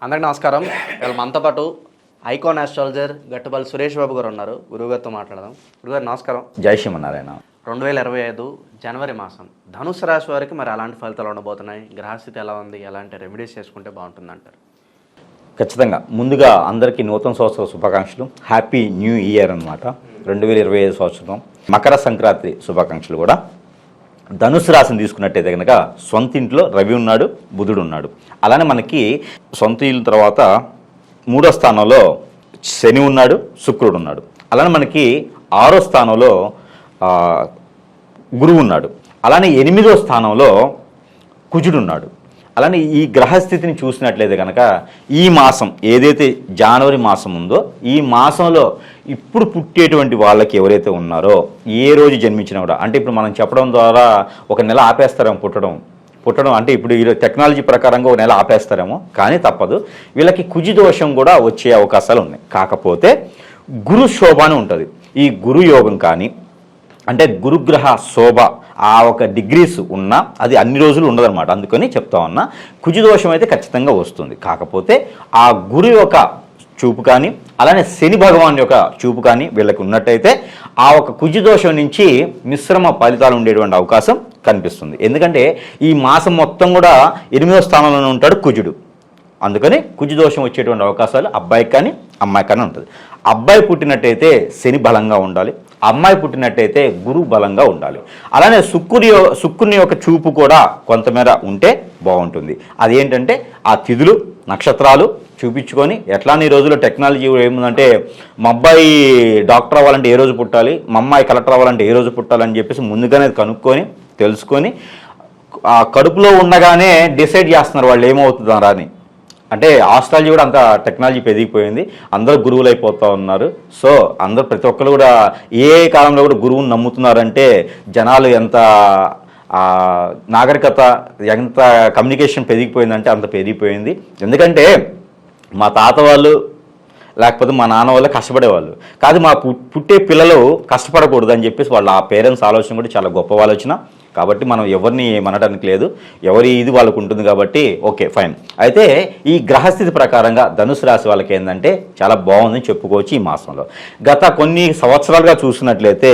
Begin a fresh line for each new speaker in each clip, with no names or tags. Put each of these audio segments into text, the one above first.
అందరికీ నమస్కారం. వీళ్ళ మనతో పాటు ఐకాన్ ఆస్ట్రాలజర్ గట్టుపల్లి సురేష్ బాబు గారు ఉన్నారు. గురువుగారితో మాట్లాడదాం. గురుగారు నమస్కారం.
జై శ్రీమన్నారాయణ.
2025 జనవరి మాసం ధనుసు రాశి వారికి మరి అలాంటి ఫలితాలు ఉండబోతున్నాయి. గ్రహస్థితి ఎలా ఉంది, ఎలాంటి రెమెడీస్ చేసుకుంటే బాగుంటుంది అంటారు?
ఖచ్చితంగా ముందుగా అందరికీ నూతన సంవత్సర శుభాకాంక్షలు. హ్యాపీ న్యూ ఇయర్ అనమాట. 2025 సంవత్సరం మకర సంక్రాంతి శుభాకాంక్షలు కూడా. ధనుసు రాశిని తీసుకున్నట్టయితే కనుక సొంత ఇంట్లో రవి ఉన్నాడు, బుధుడు ఉన్నాడు. అలానే మనకి సొంత ఇల్లు తర్వాత 3వ స్థానంలో శని ఉన్నాడు, శుక్రుడు ఉన్నాడు. అలానే మనకి 6వ స్థానంలో గురువు ఉన్నాడు. అలానే 8వ స్థానంలో కుజుడు ఉన్నాడు. అలానే ఈ గ్రహస్థితిని చూసినట్లయితే కనుక ఈ మాసం ఏదైతే జనవరి మాసం ఉందో ఈ మాసంలో ఇప్పుడు పుట్టేటువంటి వాళ్ళకి ఎవరైతే ఉన్నారో ఏ రోజు జన్మించినా కూడా, అంటే ఇప్పుడు మనం చెప్పడం ద్వారా ఒక నెల ఆపేస్తారేమో పుట్టడం అంటే ఇప్పుడు ఈ టెక్నాలజీ ప్రకారంగా ఒక నెల ఆపేస్తారేమో, కానీ తప్పదు. వీళ్ళకి కుజి దోషం కూడా వచ్చే అవకాశాలు ఉన్నాయి. కాకపోతే గురు శోభ అని ఉంటుంది. ఈ గురు యోగం కానీ అంటే గురుగ్రహ శోభ ఆ ఒక డిగ్రీస్ ఉన్నా అది అన్ని రోజులు ఉండదన్నమాట. అందుకని చెప్తా ఉన్నా, కుజి దోషం అయితే ఖచ్చితంగా వస్తుంది. కాకపోతే ఆ గురు యొక్క చూపు కానీ అలానే శని భగవాన్ యొక్క చూపు కానీ వీళ్ళకి ఉన్నట్టయితే ఆ ఒక కుజి దోషం నుంచి మిశ్రమ ఫలితాలు ఉండేటువంటి అవకాశం కనిపిస్తుంది. ఎందుకంటే ఈ మాసం మొత్తం కూడా 8వ స్థానంలోనే ఉంటాడు కుజుడు. అందుకని కుజి దోషం వచ్చేటువంటి అవకాశాలు అబ్బాయికి కానీ అమ్మాయికి కానీ ఉంటుంది. అబ్బాయి పుట్టినట్టయితే శని బలంగా ఉండాలి, అమ్మాయి పుట్టినట్టయితే గురువు బలంగా ఉండాలి. అలానే శుక్రుని యొక్క చూపు కూడా కొంతమేర ఉంటే బాగుంటుంది. అదేంటంటే ఆ తిథులు నక్షత్రాలు చూపించుకొని, ఎట్లానే ఈ రోజుల్లో టెక్నాలజీ ఏముందంటే మా అబ్బాయి డాక్టర్ అవ్వాలంటే ఏ రోజు పుట్టాలి, మా అమ్మాయి కలెక్టర్ అవ్వాలంటే ఏ రోజు పుట్టాలని చెప్పేసి ముందుగానే కనుక్కొని తెలుసుకొని ఆ కడుపులో ఉండగానే డిసైడ్ చేస్తున్నారు వాళ్ళు ఏమవుతుందా అని. అంటే ఆస్ట్రాలజీ కూడా అంత టెక్నాలజీ పెరిగిపోయింది, అందరూ గురువులు అయిపోతూ ఉన్నారు. సో అందరూ ప్రతి ఒక్కరు కూడా ఏ కాలంలో కూడా గురువుని నమ్ముతున్నారంటే జనాలు ఎంత నాగరికత ఎంత కమ్యూనికేషన్ పెరిగిపోయిందంటే అంత పెరిగిపోయింది. ఎందుకంటే మా తాత వాళ్ళు లేకపోతే మా నాన్న వాళ్ళు కష్టపడేవాళ్ళు కాదు, మా పుట్టే పిల్లలు కష్టపడకూడదు అని చెప్పేసి వాళ్ళ ఆ పేరెంట్స్ ఆలోచన కూడా చాలా గొప్ప ఆలోచన. కాబట్టి మనం ఎవరిని మనడానికి లేదు, ఎవరి ఇది వాళ్ళకు ఉంటుంది కాబట్టి ఓకే ఫైన్. అయితే ఈ గ్రహస్థితి ప్రకారంగా ధనుసు రాశి వాళ్ళకి ఏంటంటే చాలా బాగుందని చెప్పుకోవచ్చు. ఈ మాసంలో గత కొన్ని సంవత్సరాలుగా చూసినట్లయితే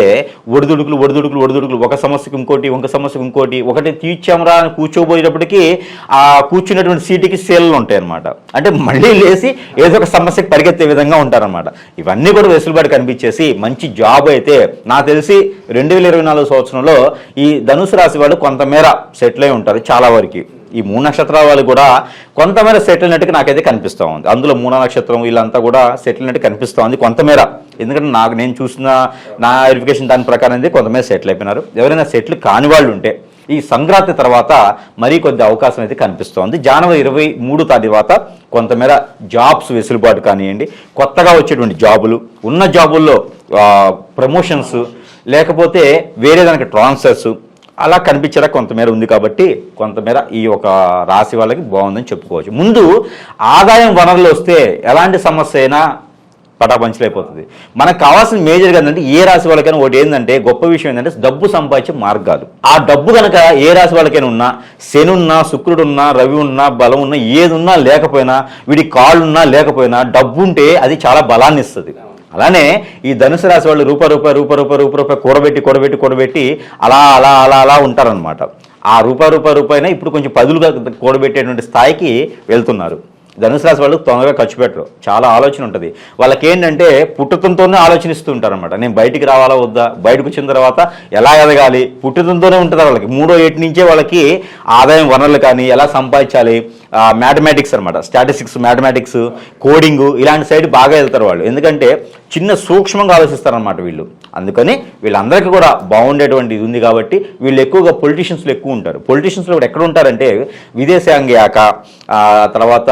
ఒడిదుడుకులు ఒక సమస్యకు ఇంకోటి ఒకటి తీర్చామరా అని కూర్చోబోయేటప్పటికీ ఆ కూర్చున్నటువంటి సీటుకి సేలలు ఉంటాయి అనమాట. అంటే మళ్ళీ లేచి ఏదో ఒక సమస్యకు పరిగెత్తే విధంగా ఉంటారనమాట. ఇవన్నీ కూడా వెసులుబాటు కనిపించేసి మంచి జాబ్ అయితే నాకు తెలిసి 2024 సంవత్సరంలో ఈ ధనుసు రాశి వాళ్ళు కొంతమేర సెటిల్ అయి ఉంటారు. చాలా వరకు ఈ 3 నక్షత్రాల వాళ్ళు కూడా కొంతమేర సెటిల్ అయినట్టుగా నాకైతే కనిపిస్తూ ఉంది. అందులో 3వ నక్షత్రం వీళ్ళంతా కూడా సెటిల్ అయినట్టు కనిపిస్తూ ఉంది కొంతమేర. ఎందుకంటే నేను చూసిన నా వెరిఫికేషన్ దాని ప్రకారం అయితే కొంతమేర సెటిల్ అయిపోయినారు. ఎవరైనా సెటిల్ కాని వాళ్ళు ఉంటే ఈ సంక్రాంతి తర్వాత మరీ కొద్ది అవకాశం అయితే కనిపిస్తోంది. జనవరి 23 తర్వాత కొంతమేర జాబ్స్ వెసులుబాటు కానివ్వండి, కొత్తగా వచ్చేటువంటి జాబులు, ఉన్న జాబుల్లో ప్రమోషన్స్, లేకపోతే వేరే దానికి ట్రాన్స్ఫర్స్ అలా కనిపించేలా కొంతమేర ఉంది. కాబట్టి కొంతమేర ఈ ఒక రాశి వాళ్ళకి బాగుందని చెప్పుకోవచ్చు. ముందు ఆదాయం వనరులు వస్తే ఎలాంటి సమస్య అయినా పటాపంచలైపోతుంది. మనకు కావాల్సిన మేజర్గా ఏంటంటే ఏ రాశి వాళ్ళకైనా ఒకటి ఏంటంటే గొప్ప విషయం ఏంటంటే డబ్బు సంపాదించే మార్గాలు. ఆ డబ్బు కనుక ఏ రాశి వాళ్ళకైనా ఉన్నా, శని ఉన్నా, శుక్రుడు ఉన్నా, రవి ఉన్నా, బలం ఉన్నా, ఏది ఉన్నా లేకపోయినా, వీడి కాళ్ళు ఉన్నా లేకపోయినా డబ్బు ఉంటే అది చాలా బలాన్ని ఇస్తుంది. అలానే ఈ ధనుసు రాశి వాళ్ళు రూపాయి కూడబెట్టి అలా ఉంటారనమాట. ఆ రూపాయినా ఇప్పుడు కొంచెం పదులుగా కూడబెట్టేటువంటి స్థాయికి వెళ్తున్నారు. ధనుసు రాశి వాళ్ళు తొందరగా ఖర్చు పెట్టరు, చాలా ఆలోచన ఉంటుంది వాళ్ళకి. ఏంటంటే పుట్టుతంతోనే ఆలోచనిస్తూ ఉంటారు అనమాట. నేను బయటికి రావాలా వద్దా, బయటకు వచ్చిన తర్వాత ఎలా ఎదగాలి, పుట్టుతంతోనే ఉంటుంది వాళ్ళకి. 3వ ఏటి నుంచే వాళ్ళకి ఆదాయం వనరులు కానీ ఎలా సంపాదించాలి, మ్యాథమెటిక్స్ అనమాట, స్టాటిస్టిక్స్, మ్యాథమెటిక్స్, కోడింగు ఇలాంటి సైడ్ బాగా వెళ్తారు వాళ్ళు. ఎందుకంటే చిన్న సూక్ష్మంగా ఆలోచిస్తారనమాట వీళ్ళు. అందుకని వీళ్ళందరికీ కూడా బాగుండేటువంటి ఇది ఉంది. కాబట్టి వీళ్ళు ఎక్కువగా పొలిటీషియన్స్లో ఎక్కువ ఉంటారు. పొలిటీషియన్స్లో కూడా ఎక్కడ ఉంటారంటే విదేశాంగ శాఖ, తర్వాత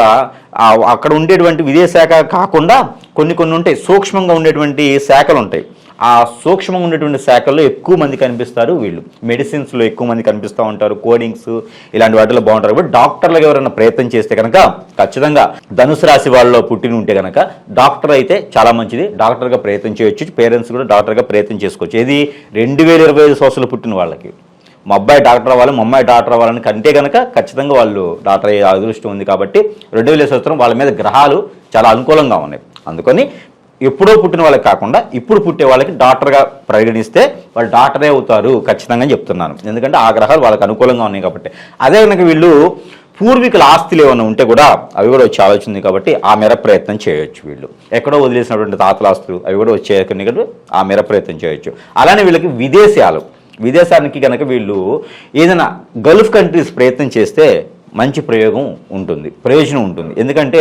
అక్కడ ఉండేటువంటి విదేశాఖ కాకుండా కొన్ని ఉంటాయి, సూక్ష్మంగా ఉండేటువంటి శాఖలు ఉంటాయి. ఆ సూక్ష్మంగా ఉండేటువంటి శాఖల్లో ఎక్కువ మంది కనిపిస్తారు వీళ్ళు. మెడిసిన్స్లో ఎక్కువ మంది కనిపిస్తూ ఉంటారు, కోడింగ్స్ ఇలాంటి వాటిలో బాగుంటారు. కాబట్టి డాక్టర్లకు ఎవరైనా ప్రయత్నం చేస్తే కనుక ఖచ్చితంగా ధనుసు రాశి వాళ్ళలో పుట్టిన ఉంటే కనుక డాక్టర్ అయితే చాలా మంచిది, డాక్టర్గా ప్రయత్నం చేయొచ్చు. పేరెంట్స్ కూడా డాక్టర్గా ప్రయత్నం చేసుకోవచ్చు. ఇది 2025 సంవత్సరాలు పుట్టిన వాళ్ళకి. మా అబ్బాయి డాక్టర్ అవ్వాలి, మా అమ్మాయి డాక్టర్ అవ్వాలని కంటే కనుక ఖచ్చితంగా వాళ్ళు డాక్టర్ అయ్యే అదృష్టం ఉంది. కాబట్టి 2020 సంవత్సరం వాళ్ళ మీద గ్రహాలు చాలా అనుకూలంగా ఉన్నాయి. అందుకని ఎప్పుడో పుట్టిన వాళ్ళకి కాకుండా ఇప్పుడు పుట్టే వాళ్ళకి డాక్టర్గా పరిగణిస్తే వాళ్ళు డాక్టరే అవుతారు ఖచ్చితంగా చెప్తున్నాను. ఎందుకంటే ఆ గ్రహాలు వాళ్ళకి అనుకూలంగా ఉన్నాయి కాబట్టి. అదే కనుక వీళ్ళు పూర్వీకుల ఆస్తులు ఏమైనా ఉంటే కూడా అవి కూడా వచ్చే ఆలోచన ఉంది కాబట్టి ఆ మేర ప్రయత్నం చేయొచ్చు. వీళ్ళు ఎక్కడో వదిలేసినటువంటి తాతల ఆస్తులు అవి కూడా వచ్చే ఆ మేర ప్రయత్నం చేయొచ్చు. అలానే వీళ్ళకి విదేశానికి కనుక వీళ్ళు ఏదైనా గల్ఫ్ కంట్రీస్ ప్రయత్నం చేస్తే మంచి ప్రయోజనం ఉంటుంది. ఎందుకంటే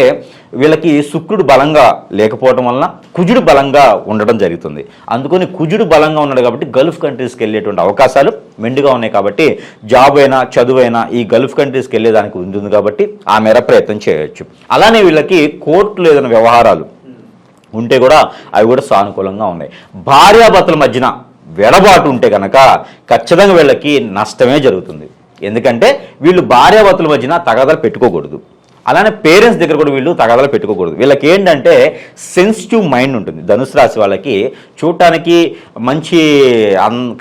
వీళ్ళకి శుక్రుడు బలంగా లేకపోవడం వలన కుజుడు బలంగా ఉండడం జరుగుతుంది. అందుకని కుజుడు బలంగా ఉన్నాడు కాబట్టి గల్ఫ్ కంట్రీస్కి వెళ్ళేటువంటి అవకాశాలు మెండుగా ఉన్నాయి. కాబట్టి జాబ్ అయినా చదువైనా ఈ గల్ఫ్ కంట్రీస్కి వెళ్ళేదానికి ఉంటుంది కాబట్టి ఆ మేర ప్రయత్నం చేయొచ్చు. అలానే వీళ్ళకి కోర్టులో ఏదైనా వ్యవహారాలు ఉంటే కూడా అవి కూడా సానుకూలంగా ఉన్నాయి. భార్యాభర్తల మధ్యన వెడబాటు ఉంటే కనుక ఖచ్చితంగా వీళ్ళకి నష్టమే జరుగుతుంది. ఎందుకంటే వీళ్ళు భార్యాభర్తల మధ్యన తగాదాలు పెట్టుకోకూడదు. అలానే పేరెంట్స్ దగ్గర కూడా వీళ్ళు తగాదాలు పెట్టుకోకూడదు. వీళ్ళకి ఏంటంటే సెన్సిటివ్ మైండ్ ఉంటుంది. ధనుసు రాశి వాళ్ళకి చూడటానికి మంచి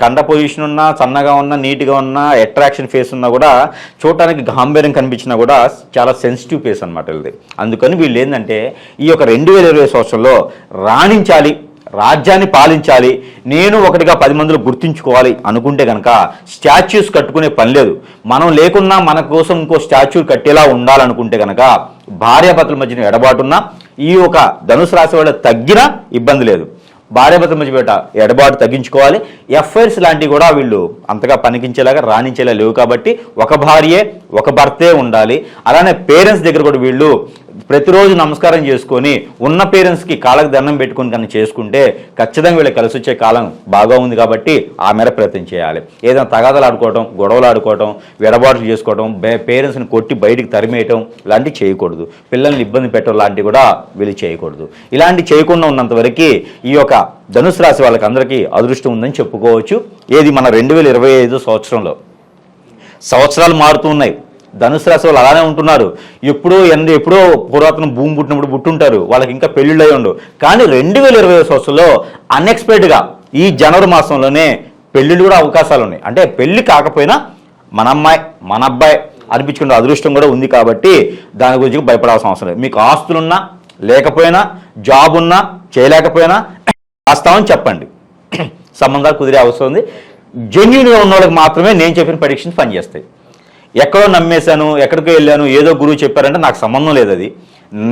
కండ పొజిషన్ ఉన్నా, సన్నగా ఉన్నా, నీట్గా ఉన్నా, అట్రాక్షన్ ఫేస్ ఉన్నా కూడా చూడటానికి గాంభీర్యం కనిపించినా కూడా చాలా సెన్సిటివ్ ఫేస్ అనమాట వీళ్ళది. అందుకని వీళ్ళు ఏంటంటే ఈ యొక్క 2020 సంవత్సరంలో రాణించాలి, రాజ్యాన్ని పాలించాలి, నేను ఒకటిగా 10 మందిలో గుర్తించుకోవాలి అనుకుంటే కనుక స్టాచ్యూస్ కట్టుకునే పని లేదు. మనం లేకున్నా మన కోసం ఇంకో స్టాచ్యూ కట్టేలా ఉండాలనుకుంటే కనుక భార్యాభర్తల మధ్యన ఎడబాటున్నా ఈ ఒక ధనుసు రాశి వాళ్ళ తగ్గినా ఇబ్బంది లేదు. భార్యాభర్తల మధ్య ఎడబాటు తగ్గించుకోవాలి. ఎఫ్ఐఆర్స్ లాంటివి కూడా వీళ్ళు అంతగా పనికించేలాగా రాణించేలా లేవు కాబట్టి ఒక భార్యే ఒక భర్తే ఉండాలి. అలానే పేరెంట్స్ దగ్గర కూడా వీళ్ళు ప్రతిరోజు నమస్కారం చేసుకొని ఉన్న పేరెంట్స్కి కాళ్ళకి దండం పెట్టుకుని కన్నా చేసుకుంటే ఖచ్చితంగా వీళ్ళకి కలిసి వచ్చే కాలం బాగా ఉంది. కాబట్టి ఆ మేర ప్రయత్నం చేయాలి. ఏదైనా తగాదాలు ఆడుకోవటం, గొడవలు ఆడుకోవటం, వెడబాట్లు చేసుకోవటం, పేరెంట్స్ని కొట్టి బయటికి తరిమేయటం లాంటివి చేయకూడదు. పిల్లల్ని ఇబ్బంది పెట్టడం లాంటివి కూడా వీళ్ళు చేయకూడదు. ఇలాంటివి చేయకుండా ఉన్నంత వరకు ఈ యొక్క ధనుసు రాశి వాళ్ళకి అందరికీ అదృష్టం ఉందని చెప్పుకోవచ్చు. ఏది మన 2025 సంవత్సరంలో సంవత్సరాలు మారుతూ ఉన్నాయి. ధనుసు రాశి వాళ్ళు అలానే ఉంటున్నారు. ఎప్పుడో పురాతన భూమి పుట్టినప్పుడు పుట్టుంటారు, వాళ్ళకి ఇంకా పెళ్ళిళ్ళు అయి ఉండవు. కానీ 2020 సంవత్సరంలో అన్ఎక్స్పెక్టెడ్గా ఈ జనవరి మాసంలోనే పెళ్ళిళ్ళు కూడా అవకాశాలు ఉన్నాయి. అంటే పెళ్లి కాకపోయినా మన అమ్మాయి మన అబ్బాయి అనిపించుకునే అదృష్టం కూడా ఉంది. కాబట్టి దాని గురించి భయపడాల్సిన అవసరం లేదు. మీకు ఆస్తులున్నా లేకపోయినా, జాబ్ ఉన్నా చేయలేకపోయినా రాస్తామని చెప్పండి, సంబంధాలు కుదిరే అవసరం ఉంది. జెన్యూన్గా ఉన్న వాళ్ళకి మాత్రమే నేను చెప్పిన ప్రెడిక్షన్స్ పనిచేస్తాయి. ఎక్కడో నమ్మేశాను, ఎక్కడికో వెళ్ళాను, ఏదో గురువు చెప్పారంటే నాకు సంబంధం లేదు. అది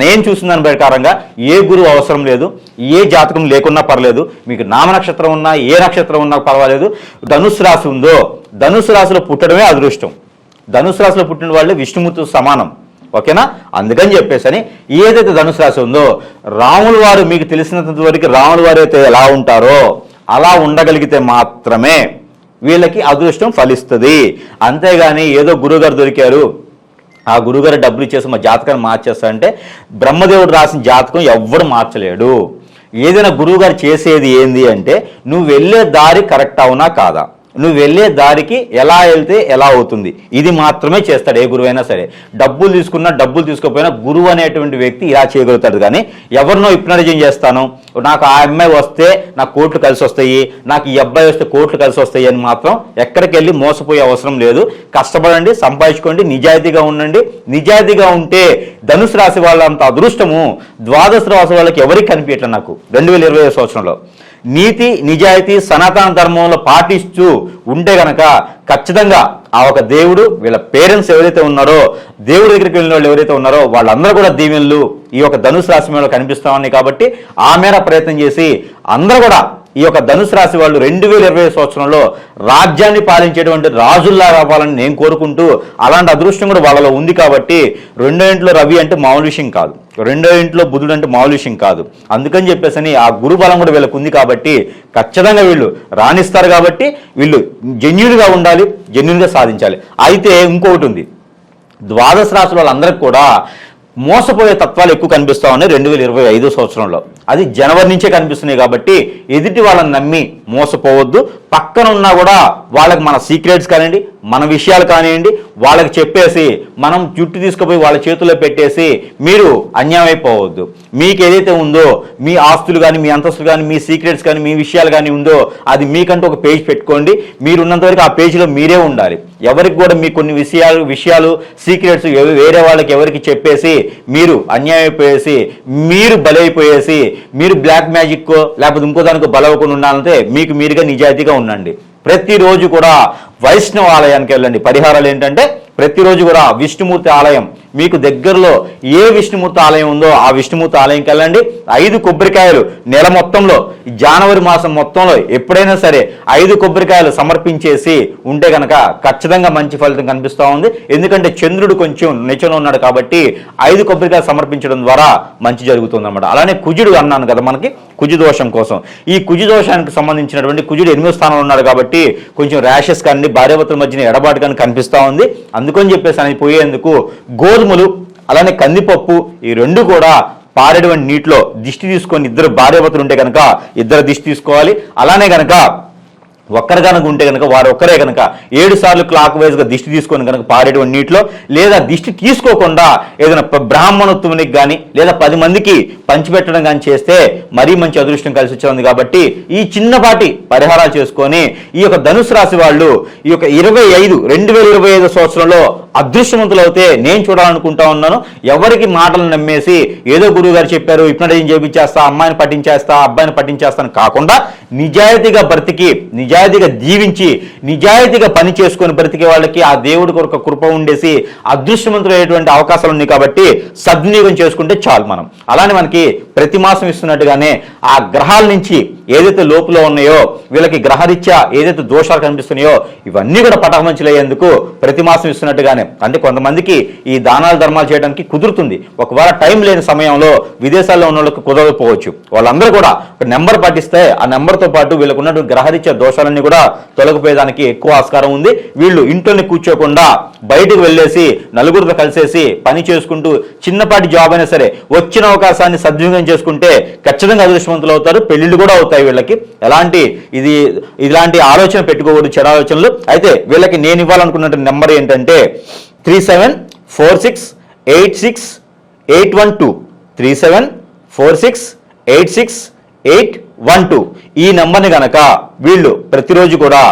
నేను చూసిన దాని ప్రకారంగా ఏ గురువు అవసరం లేదు, ఏ జాతకం లేకున్నా పర్లేదు, మీకు నామ నక్షత్రం ఉన్నా ఏ నక్షత్రం ఉన్నా పర్వాలేదు. ధనుసు రాశి ఉందో ధనుసు రాశిలో పుట్టడమే అదృష్టం. ధనుసు రాశిలో పుట్టిన వాళ్ళు విష్ణుమూర్తితో సమానం. ఓకేనా? అందుకని చెప్పేసని ఏదైతే ధనుసు రాశి ఉందో రాముల వారు మీకు తెలిసినంత వరకు రాముల వారు అయితే ఎలా ఉంటారో అలా ఉండగలిగితే మాత్రమే వీళ్ళకి అదృష్టం ఫలిస్తుంది. అంతేగాని ఏదో గురువుగారు దొరికారు, ఆ గురువుగారు డబ్బులు ఇచ్చేసి మా జాతకాన్ని మార్చేస్తారంటే బ్రహ్మదేవుడు రాసిన జాతకం ఎవ్వడు మార్చలేడు. ఏదైనా గురువుగారు చేసేది ఏంది అంటే నువ్వు వెళ్ళే దారి కరెక్ట్ అవునా కాదా, నువ్వు వెళ్ళే దారికి ఎలా వెళ్తే ఎలా అవుతుంది, ఇది మాత్రమే చేస్తాడు ఏ గురువు అయినా సరే. డబ్బులు తీసుకున్నా డబ్బులు తీసుకోకపోయినా గురువు అనేటువంటి వ్యక్తి ఇలా చేయగలుగుతాడు. కానీ ఎవరినో హిప్నటైజింగ్ చేస్తాను, నాకు ఆ అమ్మాయి వస్తే నాకు కోట్లు కలిసి వస్తాయి, నాకు ఈ అబ్బాయి వస్తే కోట్లు కలిసి వస్తాయి అని మాత్రం ఎక్కడికి వెళ్ళి మోసపోయే అవసరం లేదు. కష్టపడండి, సంపాదించుకోండి, నిజాయితీగా ఉండండి. నిజాయితీగా ఉంటే ధనుసు రాశి వాళ్ళంత అదృష్టము ద్వాదశ రాశి వాళ్ళకి ఎవరికి కనిపించట్లేదు నాకు 2020 సంవత్సరంలో. నీతి నిజాయితీ సనాతన ధర్మంలో పాటిస్తూ ఉంటే గనక ఖచ్చితంగా ఆ ఒక దేవుడు వీళ్ళ పేరెంట్స్ ఎవరైతే ఉన్నారో, దేవుడి దగ్గరికి వెళ్ళిన వాళ్ళు ఎవరైతే ఉన్నారో వాళ్ళందరూ కూడా దీవెనలు ఈ యొక్క ధనుసు రాశి మీద కనిపిస్తా ఉన్నాయి. కాబట్టి ఆ మేర ప్రయత్నం చేసి అందరూ కూడా ఈ యొక్క ధనుసు రాశి వాళ్ళు 2020 సంవత్సరంలో రాజ్యాన్ని పాలించేటువంటి రాజుల్లా రావాలని నేను కోరుకుంటూ, అలాంటి అదృష్టం కూడా వాళ్ళలో ఉంది. కాబట్టి 2వ ఇంట్లో రవి అంటే మామూలు విషయం కాదు, 2వ ఇంట్లో బుధుడు అంటే మామూలు విషయం కాదు. అందుకని చెప్పేసి ఆ గురు బలం కూడా వీళ్ళకు ఉంది. కాబట్టి ఖచ్చితంగా వీళ్ళు రాణిస్తారు. కాబట్టి వీళ్ళు జెన్యూన్గా ఉండాలి, జెన్యూన్గా సాధించాలి. అయితే ఇంకొకటి ఉంది, ద్వాదశ రాశుల వాళ్ళందరికీ కూడా మోసపోయే తత్వాలు ఎక్కువ కనిపిస్తూ ఉన్నాయి 2025 సంవత్సరంలో. అది జనవరి నుంచే కనిపిస్తున్నాయి. కాబట్టి ఎదుటి వాళ్ళని నమ్మి మోసపోవద్దు, పక్కన ఉన్నా కూడా వాళ్ళకి మన సీక్రెట్స్ కానివ్వండి, మన విషయాలు కానివ్వండి వాళ్ళకి చెప్పేసి మనం జుట్టు తీసుకుపోయి వాళ్ళ చేతుల్లో పెట్టేసి మీరు అన్యాయం అయిపోవద్దు. మీకు ఏదైతే ఉందో మీ ఆస్తులు కానీ, మీ అంతస్తులు కానీ, మీ సీక్రెట్స్ కానీ, మీ విషయాలు కానీ ఉందో అది మీకంటూ ఒక పేజ్ పెట్టుకోండి. మీరున్నంత వరకు ఆ పేజీలో మీరే ఉండాలి. ఎవరికి కూడా మీ కొన్ని విషయాలు సీక్రెట్స్ వేరే వాళ్ళకి ఎవరికి చెప్పేసి మీరు అన్యాయం అయిపోయేసి, మీరు బలైపోయేసి, మీరు బ్లాక్ మ్యాజిక్ లేకపోతే ఇంకో దానికి బలవకుండా ఉండాలంటే మీకు మీరుగా నిజాయితీగా ఉండండి. ప్రతిరోజు కూడా వైష్ణవ ఆలయానికి వెళ్ళండి. పరిహారాలు ఏంటంటే ప్రతిరోజు కూడా విష్ణుమూర్తి ఆలయం మీకు దగ్గరలో ఏ విష్ణుమూర్తి ఆలయం ఉందో ఆ విష్ణుమూర్తి ఆలయంకి వెళ్ళండి. 5 కొబ్బరికాయలు నెల మొత్తంలో జనవరి మాసం మొత్తంలో ఎప్పుడైనా సరే 5 కొబ్బరికాయలు సమర్పించేసి ఉంటే కనుక ఖచ్చితంగా మంచి ఫలితం కనిపిస్తూ ఉంది. ఎందుకంటే చంద్రుడు కొంచెం నిచంలో ఉన్నాడు కాబట్టి 5 కొబ్బరికాయలు సమర్పించడం ద్వారా మంచి జరుగుతుంది అన్నమాట. అలానే కుజుడు అన్నాను కదా, మనకి కుజు దోషం కోసం ఈ కుజు దోషానికి సంబంధించినటువంటి కుజుడు 8వ స్థానంలో ఉన్నాడు కాబట్టి కొంచెం ర్యాషెస్ కానీ భార్యాభర్తల మధ్యన ఎడబాటు కానీ కనిపిస్తూ ఉంది. అందుకని చెప్పేసి అని పోయేందుకు గోధుమలు అలానే కందిపప్పు ఈ 2 కూడా పారేటువంటి నీటిలో దిష్టి తీసుకొని, ఇద్దరు భార్యాభర్తలు ఉంటే కనుక ఇద్దరు దిష్టి తీసుకోవాలి. అలానే కనుక ఒక్కరు కనుక ఉంటే కనుక వారు ఒక్కరే కనుక 7 సార్లు క్లాక్ వైజ్గా దిష్టి తీసుకొని కనుక పారేటువంటి నీటిలో, లేదా దిష్టి తీసుకోకుండా ఏదైనా బ్రాహ్మణోత్తమునికి కానీ లేదా 10 మందికి పంచిపెట్టడం కానీ చేస్తే మరీ మంచి అదృష్టం కలిసి వచ్చేది. కాబట్టి ఈ చిన్నపాటి పరిహారాలు చేసుకొని ఈ యొక్క ధనుసు రాశి వాళ్ళు ఈ యొక్క 2025 సంవత్సరంలో అదృష్టవంతులు అవుతే నేను చూడాలనుకుంటా ఉన్నాను. ఎవరికి మాటలు నమ్మేసి ఏదో గురువు గారు చెప్పారు హిప్నటైజింగ్ చేయించేస్తా, అమ్మాయిని పట్టించేస్తా, అబ్బాయిని పట్టించేస్తాను కాకుండా నిజాయితీగా బ్రతికి, నిజాయితీగా జీవించి, నిజాయితీగా పని చేసుకొని బ్రతికే వాళ్ళకి ఆ దేవుడి కొరకు కృప ఉండేసి అదృష్టవంతులైనటువంటి అవకాశాలు ఉన్నాయి. కాబట్టి సద్వినియోగం చేసుకుంటే చాలు మనం. అలానే మనకి ప్రతి మాసం ఇస్తున్నట్టుగానే ఆ గ్రహాల నుంచి ఏదైతే లోపులో ఉన్నాయో వీళ్ళకి గ్రహరీత్యా ఏదైతే దోషాలు కనిపిస్తున్నాయో ఇవన్నీ కూడా పటాపంచలయ్యేందుకు ప్రతి మాసం ఇస్తున్నట్టుగానే, అంటే కొంతమందికి ఈ దానాలు ధర్మాలు చేయడానికి కుదురుతుంది. ఒకవేళ టైం లేని సమయంలో విదేశాల్లో ఉన్న వాళ్ళకి కుదరకపోవచ్చు. వాళ్ళందరూ కూడా ఒక నెంబర్ పాటిస్తే ఆ నెంబర్తో పాటు వీళ్ళకు ఉన్నటువంటి గ్రహరీత్యా దోషాలన్నీ కూడా తొలగిపోయేదానికి ఎక్కువ ఆస్కారం ఉంది. వీళ్ళు ఇంట్లోనే కూర్చోకుండా బయటకు వెళ్ళేసి నలుగురితో కలిసేసి పని చేసుకుంటూ చిన్నపాటి జాబ్ అయినా సరే వచ్చిన అవకాశాన్ని సద్వినియోగం చేసుకుంటే ఖచ్చితంగా అదృష్టవంతులు అవుతారు. పెళ్లిళ్ళు కూడా అవుతాయి వీళ్ళకి. ఇలాంటి ఆలోచన పెట్టుకోకూడదు, చెడు ఆలోచనలు. అయితే వీళ్ళకి నేను ఇవ్వాలనుకున్న నెంబర్ ఏంటంటే 37468681 37468681 ఈ నెంబర్ని గనక వీళ్ళు ప్రతిరోజు కూడా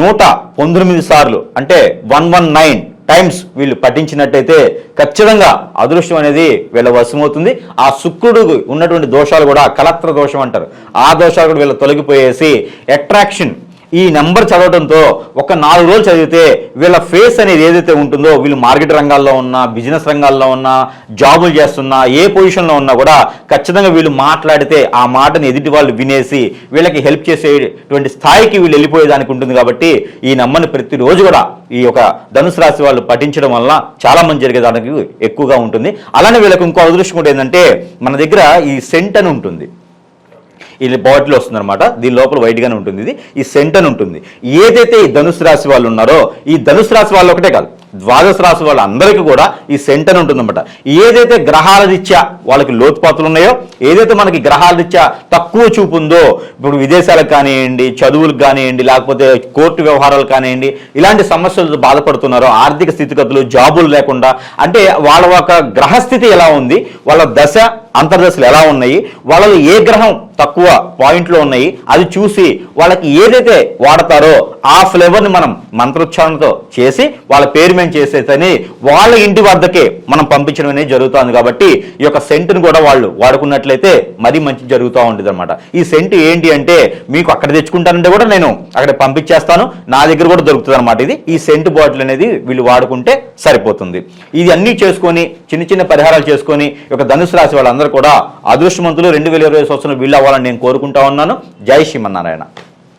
119 సార్లు అంటే 119 టైమ్స్ వీళ్ళు పఠించినట్టయితే ఖచ్చితంగా అదృష్టం అనేది వీళ్ళ వశమవుతుంది. ఆ శుక్రుడు ఉన్నటువంటి దోషాలు కూడా కలత్ర దోషం అంటారు, ఆ దోషాలు కూడా వీళ్ళు తొలగిపోయేసి అట్రాక్షన్ ఈ నెంబర్ చదవడంతో ఒక 4 రోజులు చదివితే వీళ్ళ ఫేస్ అనేది ఏదైతే ఉంటుందో వీళ్ళు మార్కెట్ రంగాల్లో ఉన్నా, బిజినెస్ రంగాల్లో ఉన్నా, జాబులు చేస్తున్నా, ఏ పొజిషన్లో ఉన్నా కూడా ఖచ్చితంగా వీళ్ళు మాట్లాడితే ఆ మాటని ఎదుటి వాళ్ళు వినేసి వీళ్ళకి హెల్ప్ చేసేటువంటి స్థాయికి వీళ్ళు వెళ్ళిపోయేదానికి ఉంటుంది. కాబట్టి ఈ నెంబర్ని ప్రతిరోజు కూడా ఈ యొక్క ధనుసు రాశి వాళ్ళు పఠించడం వల్ల చాలా మంది జరిగేదానికి ఎక్కువగా ఉంటుంది. అలానే వీళ్ళకి ఇంకో అదృష్టం కూడా ఏంటంటే మన దగ్గర ఈ సెంట్ అని ఉంటుంది, ఇది బాటిల్ వస్తుంది అనమాట, దీని లోపల వైట్గానే ఉంటుంది. ఇది ఈ సెంట్ అని ఉంటుంది. ఏదైతే ఈ ధనుసు రాశి వాళ్ళు ఉన్నారో ఈ ధనుసు రాశి వాళ్ళు ఒకటే కాదు, ద్వాదశ రాశి వాళ్ళందరికీ కూడా ఈ సెంట్ అని ఉంటుందన్నమాట. ఏదైతే గ్రహాల రీత్యా వాళ్ళకి లోతుపాతులు ఉన్నాయో, ఏదైతే మనకి గ్రహాల రీత్యా తక్కువ చూపు ఉందో, ఇప్పుడు విదేశాలకు కానివ్వండి, చదువులకు కానివ్వండి, లేకపోతే కోర్టు వ్యవహారాలు కానివ్వండి, ఇలాంటి సమస్యలతో బాధపడుతున్నారో, ఆర్థిక స్థితిగతులు, జాబులు లేకుండా, అంటే వాళ్ళ ఒక గ్రహస్థితి ఎలా ఉంది, వాళ్ళ దశ అంతర్దశలు ఎలా ఉన్నాయి, వాళ్ళలో ఏ గ్రహం తక్కువ పాయింట్లో ఉన్నాయి, అది చూసి వాళ్ళకి ఏదైతే వాడతారో ఆ ఫ్లేవర్ని మనం మంత్రోచ్చారణతో చేసి వాళ్ళ పేరు మేము చేసేదని వాళ్ళ ఇంటి వద్దకే మనం పంపించడం అనేది జరుగుతుంది. కాబట్టి ఈ యొక్క సెంట్ని కూడా వాళ్ళు వాడుకున్నట్లయితే మరీ మంచి జరుగుతూ ఉంటుంది అనమాట. ఈ సెంట్ ఏంటి అంటే మీకు అక్కడ తెచ్చుకుంటానంటే కూడా నేను అక్కడ పంపించేస్తాను, నా దగ్గర కూడా దొరుకుతుంది అనమాట. ఇది ఈ సెంట్ బాటిల్ అనేది వీళ్ళు వాడుకుంటే సరిపోతుంది. ఇది అన్నీ చేసుకొని చిన్న చిన్న పరిహారాలు చేసుకొని ఈ యొక్క ధనుసు రాశి వాళ్ళందరూ కూడా అదృష్టవంతులు 2020 సంవత్సరం వీళ్ళు అవ్వాలని నేను కోరుకుంటా ఉన్నాను. జై శ్రీమన్నారాయణ.